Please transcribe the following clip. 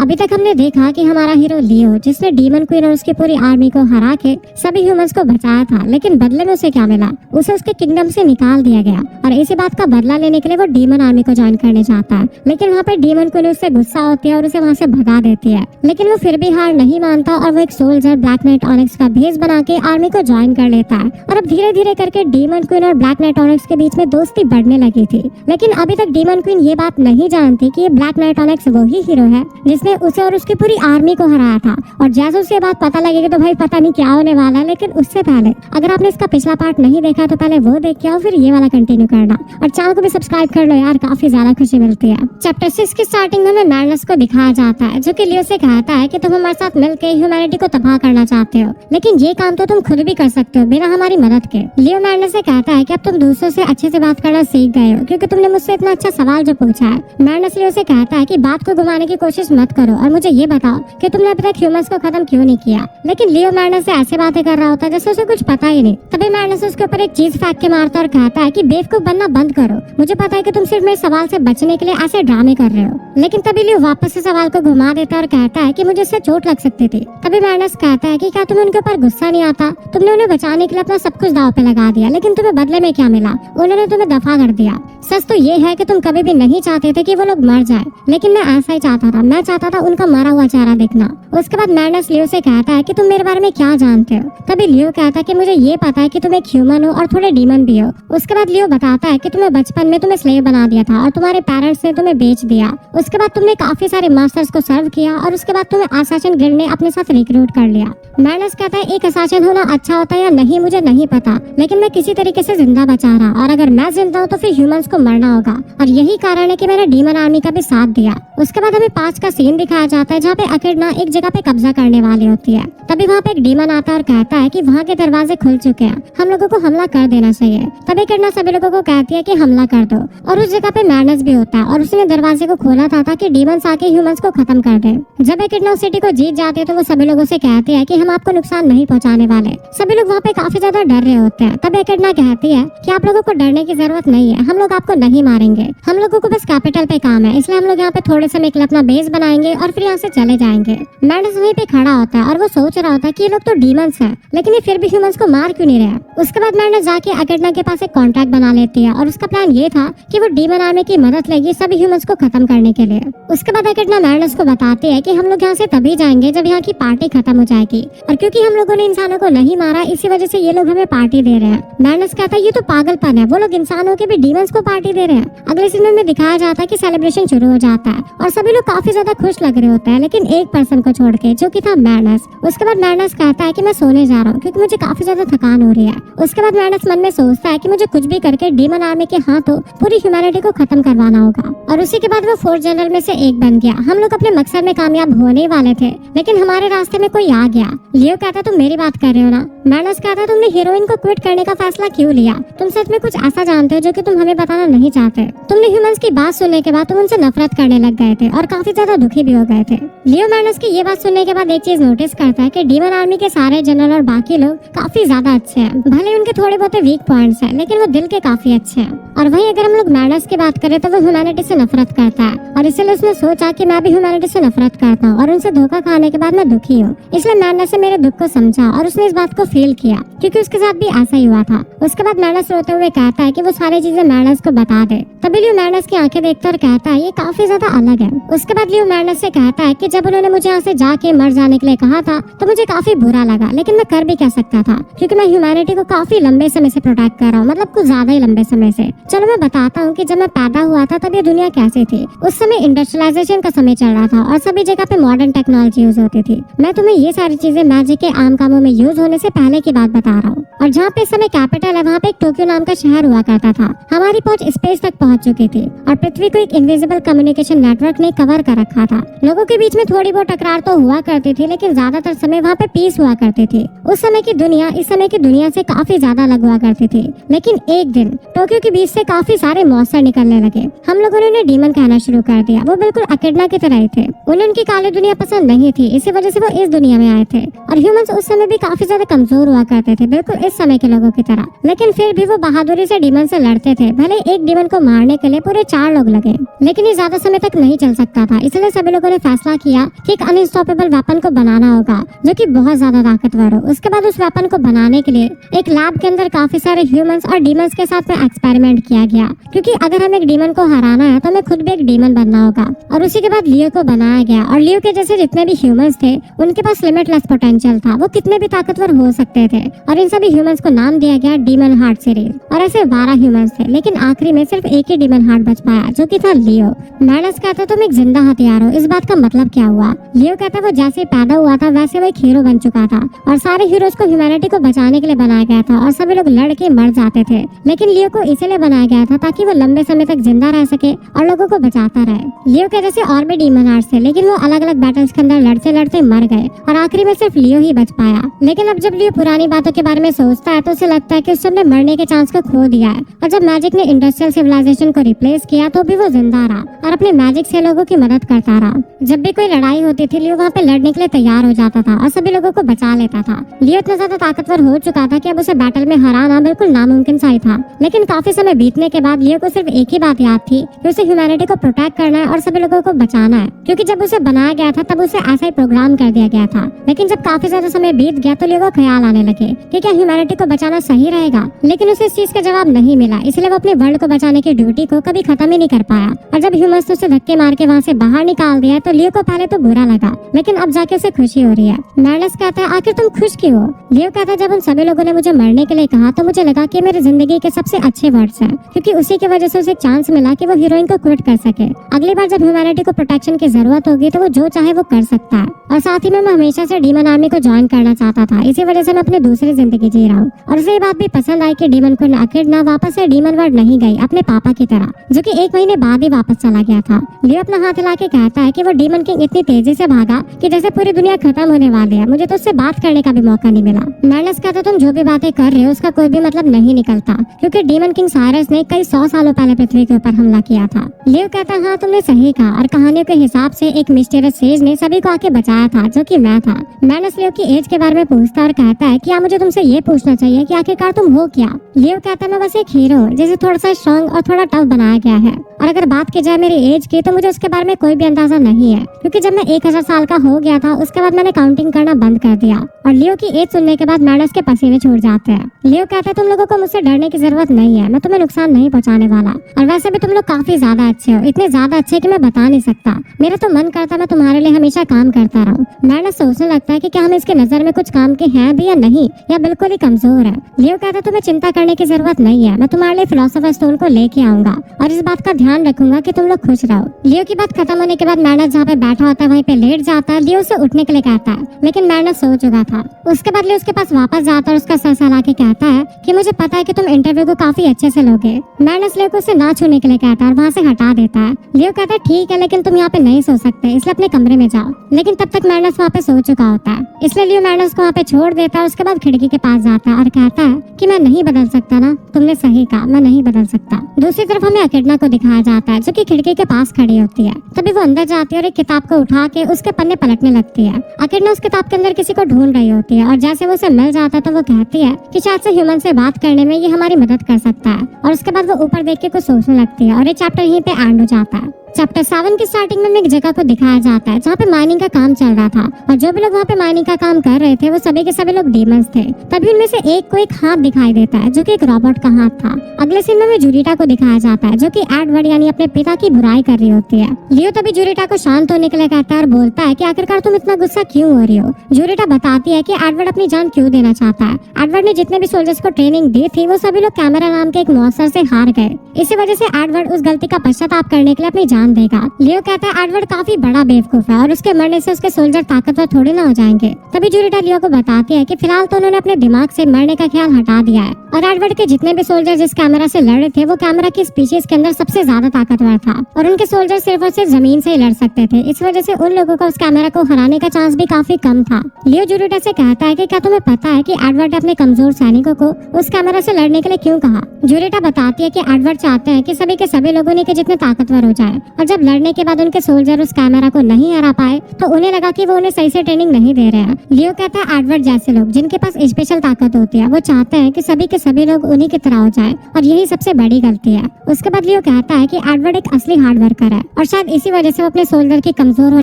अभी तक हमने देखा कि हमारा हीरो लियो, जिसने डीमन क्वीन और उसकी पूरी आर्मी को हरा के सभी ह्यूमंस को बचाया था, लेकिन बदले में उसे क्या मिला? उसे उसके किंगडम से निकाल दिया गया और इसी बात का बदला लेने के लिए वो डीमन आर्मी को ज्वाइन करने चाहता है। लेकिन वहाँ पे डीमन क्वीन उससे गुस्सा होती है और उसे वहाँ से भगा देती है, लेकिन वो फिर भी हार नहीं मानता और वो एक सोल्जर ब्लैक नाइट ऑनिक्स का भेष बना के आर्मी को ज्वाइन कर लेता है। और अब धीरे धीरे करके डीमन क्वीन और ब्लैक नाइट ऑनिक्स के बीच में दोस्ती बढ़ने लगी थी। लेकिन अभी तक डीमन क्वीन ये बात नहीं जानती कि ये ब्लैक नाइट ऑनिक्स वही हीरो है जिसने उसे और उसकी पूरी आर्मी को हराया था। और जैसे उसे बात पता लगेगी तो भाई पता नहीं क्या होने वाला है। लेकिन उससे पहले अगर आपने इसका पिछला पार्ट नहीं देखा तो पहले वो देख के आओ, फिर ये वाला कंटिन्यू करना और चैनल को भी सब्सक्राइब कर लो यार, काफी ज्यादा खुशी मिलती है। चैप्टर 6 की स्टार्टिंग में हमें मैडनेस को दिखाया जाता है, जो कि लियो से कहता है कि तुम हमारे साथ मिलकर ह्यूमैनिटी को तबाह करना चाहते हो, लेकिन ये काम तो तुम खुद भी कर सकते हो बिना हमारी मदद के। लियो मैडनेस से कहता है कि अब तुम दूसरों से अच्छे से बात करना सीख गए हो, क्योंकि तुमने मुझसे इतना अच्छा सवाल जो पूछा है। मैडनेस लियो से कहता है कि बात को घुमाने की कोशिश मत करो और मुझे ये बताओ कि तुमने अभी तक ह्यूमंस को खत्म क्यों नहीं किया। लेकिन लियो मैडनेस से ऐसे बातें कर रहा होता है जैसे उसे कुछ पता ही नहीं। तभी मैडनेस उसके ऊपर एक चीज फेंक के मारता और कहता है कि बेवकूफ बनना बंद करो, मुझे पता है कि तुम सिर्फ मेरे सवाल से बचने के लिए ऐसे ड्रामे कर रहे हो। लेकिन तभी लियो वापस से सवाल को घुमा देता और कहता है कि मुझे इससे चोट लग सकती थी। तभी मैडनेस कहता है कि क्या तुम्हें उनके ऊपर गुस्सा नहीं आता? तुमने उन्हें बचाने के लिए अपना सब कुछ दांव पे लगा दिया, लेकिन तुम्हें बदले में क्या मिला? उन्होंने तुम्हें दफा कर दिया। सच तो ये है कि तुम कभी भी नहीं चाहते थे कि वो लोग मर जाए, लेकिन मैं ऐसा ही चाहता था। मैं चाहता था उनका मरा हुआ चेहरा देखना। उसके बाद मैडनेस लियो से कहता है कि तुम मेरे बारे में क्या जानते हो? तभी लियो कहता है कि मुझे ये पता है कि तुम एक ह्यूमन हो और थोड़े डीमन भी हो। उसके बाद लियो बताता है कि तुम्हें बचपन में तुम्हें स्लेव बना दिया था और तुम्हारे पेरेंट्स ने तुम्हें बेच दिया। उसके बाद तुमने काफी सारे मास्टर्स को सर्व किया और उसके बाद तुम्हें असासिन गिल्ड ने अपने साथ रिक्रूट कर लिया। मैडनेस कहता है एक असासिन होना अच्छा होता है या नहीं मुझे नहीं पता, लेकिन मैं किसी तरीके से जिंदा बचा रहा, और अगर मैं जिंदा हूँ तो फिर ह्यूमंस को मरना होगा, और यही कारण है कि मैंने डीमन आर्मी का भी साथ दिया। उसके बाद हमें 5 का सीन दिखाया जाता है जहाँ पे अकेडना एक जगह पे कब्जा करने वाली होती है। तभी वहाँ पे एक डीमन आता है और कहता है कि वहाँ के दरवाजे खुल चुके हैं, हम लोगों को हमला कर देना चाहिए। तभी अकेडना सभी लोगों को कहती है कि हमला कर दो, और उस जगह पे मैडनेस भी होता है और उसने दरवाजे को खोला था ताकि डीमंस आके ह्यूमंस को खत्म कर दे। जब अकेडना सिटी को जीत जाते हैं तो वो सभी लोगों से कहते हैं कि हम आपको नुकसान नहीं पहुँचाने वाले। सभी लोग वहाँ पे काफी ज्यादा डर रहे होते हैं। तभी अकेडना कहती है कि आप लोगों को डरने की जरूरत नहीं है, हम लोग आपको नहीं मारेंगे, हम लोगों को बस कैपिटल पे काम है, इसलिए हम लोग यहाँ पे थोड़े समय के लिए अपना बेस बनाएंगे और फिर यहाँ से चले जाएंगे। मैडनेस वहीं पे खड़ा होता है और वो सोच रहा होता है कि ये लोग तो डीमंस हैं, लेकिन ये फिर भी ह्यूमंस को मार क्यों नहीं रहे। उसके बाद मैडनेस जाके अकेडना के पास एक कॉन्ट्रैक्ट बना लेती है और उसका प्लान ये था कि वो डीमन आर्मी की मदद लेगी सभी ह्यूमंस को खत्म करने के लिए। उसके बाद अकेडना मैडनेस को बताती है कि हम लोग यहाँ से तभी जाएंगे जब यहाँ की पार्टी खत्म हो जाएगी, और क्योंकि हम लोगों ने इंसानों को नहीं मारा इसी वजह से ये लोग हमें पार्टी दे रहे हैं। मैडनेस कहता है ये तो पागलपन है, वो लोग इंसानों के भी डीमंस को पार्टी दे रहे हैं। अगले सीन में दिखाया जाता है कि सेलिब्रेशन शुरू हो जाता है और सभी लोग काफी ज्यादा खुश लग रहे होते हैं, लेकिन एक पर्सन को छोड़ के, जो कि था मैडनेस। उसके बाद मैडनेस कहता है कि मैं सोने जा रहा हूँ क्योंकि मुझे काफी ज्यादा थकान हो रही है। उसके बाद मैडनेस मन में सोचता है कि मुझे कुछ भी करके डीमन आर्मी के हाथों पूरी ह्यूमैनिटी को खत्म करवाना होगा, और उसी के बाद वो 4 जनरल में से एक बन गया। हम लोग अपने मकसद में कामयाब होने वाले थे, लेकिन हमारे रास्ते में कोई आ गया। लियो कहता तुम मेरी बात कर रहे हो ना? मैडनेस कहता तुमने हीरोइन को क्विट करने का फैसला क्यों लिया? तुम सच में कुछ ऐसा जानते हो जो कि तुम हमें बताना नहीं चाहते। तुमने ह्यूमंस की बात सुनने के बाद तुम उनसे नफरत करने लग गए थे और काफी ज्यादा दुखी भी हो गए थे। लियो मैडनेस की ये बात सुनने के बाद एक चीज नोटिस करता है कि डीमन आर्मी के सारे जनरल और बाकी लोग काफी ज्यादा अच्छे हैं, भले उनके थोड़े बहुत वीक पॉइंट्स हैं, लेकिन वो दिल के काफी अच्छे हैं। और वहीं अगर हम लोग मैडनेस की बात करें तो वो ह्यूमैनिटी से नफरत करता है, और इसलिए उसने सोचा कि मैं भी ह्यूमैनिटी से नफरत करता हूँ और उनसे धोखा खाने के बाद मैं दुखी हूँ, इसलिए मैडनेस से मेरे दुख को समझा और उसने इस बात को फील किया क्योंकि उसके साथ भी ऐसा ही हुआ था। उसके बाद मैडनेस रोते हुए कहता है कि वो सारी चीजें मैडनेस को बता दे। तभी लियो मैडनेस की आंखें देखता और कहता है ये काफी ज्यादा अलग है। उसके बाद लियो मैडनेस से कहता है कि जब उन्होंने मुझे यहाँ से जाके मर जाने के लिए कहा था तो मुझे काफी बुरा लगा, लेकिन मैं कर भी क्या सकता था क्योंकि मैं ह्यूमैनिटी को काफी लंबे समय से प्रोटेक्ट कर रहा हूँ, मतलब कुछ ज्यादा ही लंबे समय से। चलो मैं बताता हूँ कि जब मैं पैदा हुआ था तब ये दुनिया कैसी थी। उस समय इंडस्ट्रियलाइजेशन का समय चल रहा था और सभी जगह पे मॉडर्न टेक्नोलॉजी यूज होती थी। मैं तुम्हें ये सारी चीजें मैजिक के आम कामों में यूज होने से पहले की बात बता रहा हूँ। और जहाँ पे इस समय कैपिटल है वहाँ पे एक टोक्यो नाम का शहर हुआ करता था। हमारी पहुंच स्पेस तक पहुंच चुकी थी और पृथ्वी को एक इनविजिबल कम्युनिकेशन नेटवर्क ने कवर कर रखा था। लोगों के बीच में थोड़ी बहुत टकरार तो हुआ करती थी, लेकिन ज्यादातर समय वहाँ पे पीस हुआ करती थी। उस समय की दुनिया इस समय की दुनिया से काफी ज्यादा अलग हुआ करती थी। लेकिन एक दिन टोक्यो के बीच जिससे काफी सारे मॉन्स्टर निकलने लगे। हम लोगों ने उन्हें डीमन कहना शुरू कर दिया। वो बिल्कुल अकेडना की तरह ही थे। उन्हें उनकी काली दुनिया पसंद नहीं थी, इसी वजह से वो इस दुनिया में आए थे। और ह्यूमंस उस समय भी काफी ज्यादा कमजोर हुआ करते थे, बिल्कुल इस समय के लोगों की तरह। लेकिन फिर भी वो बहादुरी से डीमन से लड़ते थे। भले एक डीमन को मारने के लिए पूरे 4 लोग लगे, लेकिन ये ज्यादा समय तक नहीं चल सकता था। इसलिए सभी लोगों ने फैसला किया कि एक अनस्टॉपेबल वेपन को बनाना होगा जो कि बहुत ज्यादा ताकतवर हो। उसके बाद उस वेपन को बनाने के लिए एक लैब के अंदर काफी सारे ह्यूमंस और डीमंस के साथ में एक्सपेरिमेंट किया गया, क्योंकि अगर हमें एक डीमन को हराना है तो हमें खुद भी एक डीमन बनना होगा। और उसी के बाद लियो को बनाया गया। और लियो के जैसे जितने भी ह्यूमंस थे उनके पास लिमिटलेस पोटेंशियल था, वो कितने भी ताकतवर हो सकते थे। और इन सभी ह्यूमंस को नाम दिया गया डीमन हार्ट सीरीज। और ऐसे 12 ह्यूमंस थे, लेकिन आखिरी में सिर्फ एक ही डीमन हार्ट बच पाया, जो कि था लियो। मैडस कहता तुम एक जिंदा हथियार हो। इस बात का मतलब क्या हुआ? लियो कहता वो जैसे पैदा हुआ था वैसे वो एक हीरो बन चुका था, और सारे हीरोज को ह्यूमैनिटी को बचाने के लिए बनाया गया था, और सभी लोग लड़ के मर जाते थे। लेकिन लियो को इसलिए बनाया गया था ताकि वो लंबे समय तक जिंदा रह सके और लोगों को बचाता रहे। लियो के जैसे और भी डीमन हार्ट्स थे, लेकिन वो अलग अलग बैटल्स के अंदर लड़ते लड़ते मर गए, और आखिरी में सिर्फ लियो ही बच पाया। लेकिन अब जब लियो पुरानी बातों के बारे में सोचता है तो उसे लगता है कि उसने मरने के चांस को खो दिया है। और जब मैजिक ने इंडस्ट्रियल सिविलाइजेशन को रिप्लेस किया तो भी वो जिंदा रहा और अपने मैजिक से लोगों की मदद करता रहा। जब भी कोई लड़ाई होती थी लियो वहाँ पे लड़ने के लिए तैयार हो जाता था और सभी लोगों को बचा लेता था। लियो इतना ज्यादा ताकतवर हो चुका था कि अब उसे बैटल में हराना बिल्कुल नामुमकिन सा ही था। लेकिन काफी समय बीतने के बाद लियो को सिर्फ एक ही बात याद थी कि उसे ह्यूमैनिटी को प्रोटेक्ट करना है और सभी लोगों को बचाना है, क्योंकि जब उसे बनाया गया था तब उसे ऐसा ही प्रोग्राम कर दिया गया था। लेकिन जब काफी ज्यादा समय बीत गया तो लियो को ख्याल आने लगे कि क्या ह्यूमैनिटी को बचाना सही रहेगा, लेकिन उसे इस चीज का जवाब नहीं मिला। इसलिए वो अपने वर्ल्ड को बचाने की ड्यूटी को कभी खत्म ही नहीं कर पाया। और जब ह्यूमंस ने उसे धक्के मार के वहाँ से बाहर निकाल दिया तो लियो को पहले तो बुरा लगा, लेकिन अब जाके उसे खुशी हो रही है। मैडस कहता है आखिर तुम खुश क्यों हो? लियो कहता है जब उन सभी लोगों ने मुझे मरने के लिए कहा तो मुझे लगा कि मेरी जिंदगी के सबसे अच्छे वर्ड्स हैं, क्योंकि उसी की वजह से उसे चांस मिला कि वो हीरोइन को क्विट कर सके। अगली बार जब ह्यूमैनिटी को प्रोटेक्शन की जरूरत होगी तो वो जो चाहे वो कर सकता है। और साथ ही में मैं हमेशा से डीमन आर्मी को ज्वाइन करना चाहता था, इसी वजह से मैं अपनी दूसरी जिंदगी जी रहा हूँ। और उसे ये बात भी पसंद आई कि डीमन क्वीन अकेडना वापस से डीमन वर्ल्ड नहीं गई अपने पापा की तरह, जो कि 1 महीने बाद ही वापस चला गया था। लियो अपना हाथ हिला के कहता है कि वो डीमन किंग इतनी तेजी से भागा कि जैसे पूरी दुनिया खत्म होने वाली है, मुझे तो उससे बात करने का भी मौका नहीं मिला। मैडस कहता तुम जो भी बातें कर रहे हो उसका कोई भी मतलब नहीं निकलता, क्योंकि डीमन किंग साइरस ने कई 100 सालों पहले पृथ्वी के ऊपर हमला किया था। लियो कहता हाँ तुमने सही कहा, और कहानियों के हिसाब से एक मिस्टीरियस सेज ने सभी को आके बचाया था, जो कि मैं था। मैडस लियो की एज के बारे में पूछता और कहता है कि मुझे तुमसे ये पूछना चाहिए कि आखिरकार तुम हो क्या? लियो कहता है मैं बस एक हीरो हूँ जिसे थोड़ा सा स्ट्रॉन्ग और थोड़ा टफ बनाया गया है, और अगर बात की जाए मेरी एज की तो मुझे उसके बारे में कोई भी अंदाजा नहीं है, क्योंकि जब मैं 1000 साल का हो गया था उसके बाद मैंने काउंटिंग करना बंद कर दिया। और लियो की एज सुनने के बाद मैडस के पसीने छूट जाते हैं। लियो कहता है तुम लोगों को मुझसे डरने की जरूरत नहीं है, मैं तुम्हें नुकसान नहीं पहुंचाने वाला, और वैसे भी तुम लोग काफी ज्यादा अच्छे हो, इतने ज्यादा अच्छे कि मैं बता नहीं सकता। मेरा तो मन करता मैं तुम्हारे लिए हमेशा काम करता रहूं। मैडस सोचने लगता है कि क्या हम इसके नजर में कुछ काम के हैं भी या नहीं, या बिल्कुल ही कमजोर है। लियो कहता है तुम्हें चिंता करने की जरूरत नहीं है, मैं तुम्हारे लिए फिलोसोफर स्टोन को लेके आऊंगा और इस बात का ध्यान रखूंगा कि तुम लोग खुश रहो। लियो की बात खत्म होने के बाद मैडस जहाँ पे बैठा होता है वहीं पे लेट जाता है। लियो उसे उठने के लिए कहता है, लेकिन मैडस सो चुका था। उसके बाद लियो उसके पास वापस जाता है और उसका सर सहला के कहता है कि मुझे पता है कि तुम इंटरव्यू को काफी अच्छे से लोगे। मैडस लियो को उसे ना छूने के लिए कहता है और वहाँ से हटा देता है। लियो कहता है ठीक है, लेकिन तुम यहाँ पे नहीं सो सकते, इसलिए अपने कमरे में जाओ। लेकिन तब तक मैडस वहाँ पे सो चुका होता है, इसलिए लियो मैडस को वहाँ पे छोड़ देता है। उसके बाद खिड़की के पास जाता है और कहता है कि मैं नहीं बदल सकता ना, तुमने सही कहा, मैं नहीं बदल सकता। दूसरी तरफ हमें अकेडना को दिखाया जाता है, जो कि खिड़की के पास खड़ी होती है। तभी वो अंदर जाती है और एक किताब को उठा के उसके पन्ने पलटने लगती है। अकेडना उस किताब के अंदर किसी को ढूंढ रही होती है, और जैसे वो उसे मिल जाता है तो वो कहती है कि शायद से ह्यूमन से बात करने में ये हमारी मदद कर सकता है। और उसके बाद वो ऊपर देख के कुछ सोचने लगती है, और ये चैप्टर यहीं पे एंड हो जाता है। चैप्टर 7 की स्टार्टिंग में एक जगह को दिखाया जाता है जहाँ पे माइनिंग का काम चल रहा था, और जो भी लोग वहाँ पे माइनिंग का काम कर रहे थे वो सभी के सभी लोग डीमंस थे। तभी उनमें से एक को एक हाथ दिखाई देता है, जो कि एक रोबोट का हाथ था। अगले सीन में जूरिटा को दिखाया जाता है, जो कि एडवर्ड यानी अपने पिता की बुराई कर रही होती है। लियो तभी जूरिटा को शांत होने के लिए कहता है और बोलता है कि आखिरकार तुम इतना गुस्सा क्यों हो रही हो? जूरिटा बताती है कि एडवर्ड अपनी जान क्यों देना चाहता है। एडवर्ड ने जितने भी सोल्जर्स को ट्रेनिंग दी थी वो सभी लोग कैमरा नाम के एक मॉन्स्टर से हार गए। इसी वजह से एडवर्ड उस गलती का पश्चाताप करने के लिए अपनी जान जान देगा। लियो कहता है एडवर्ड काफी बड़ा बेवकूफ है और उसके मरने से उसके सोल्जर ताकतवर थोड़ी ना हो जाएंगे। तभी जूरिटा लियो को बताती है कि फिलहाल तो उन्होंने अपने दिमाग से मरने का ख्याल हटा दिया है और एडवर्ड के जितने भी सोल्जर जिस कैमरा से लड़ रहे थे वो कैमरा की स्पीशीज के अंदर सबसे ज्यादा ताकतवर था और उनके सोल्जर सिर्फ और सिर्फ जमीन से ही लड़ सकते थे। इस वजह से उन लोगों का उस कैमरा को हराने का चांस भी काफी कम था। लियो जूरिटा से कहता है कि क्या तुम्हें पता है कि एडवर्ड ने अपने कमजोर सैनिकों को उस कैमरा से लड़ने के लिए क्यों कहा। जूरिटा बताती है कि एडवर्ड चाहते हैं कि सभी के सभी लोगों ने के जितने ताकतवर हो जाए और जब लड़ने के बाद उनके सोल्जर उस कैमरा को नहीं हरा पाए तो उन्हें लगा कि वो उन्हें सही से ट्रेनिंग नहीं दे रहे हैं। लियो कहता है एडवर्ड जैसे लोग जिनके पास स्पेशल ताकत होती है वो चाहते हैं कि सभी के सभी लोग उन्हीं की तरह हो जाए और यही सबसे बड़ी गलती है। उसके बाद लियो कहता है कि एडवर्ड एक असली हार्ड वर्कर है और शायद इसी वजह से वो अपने सोल्जर के कमजोर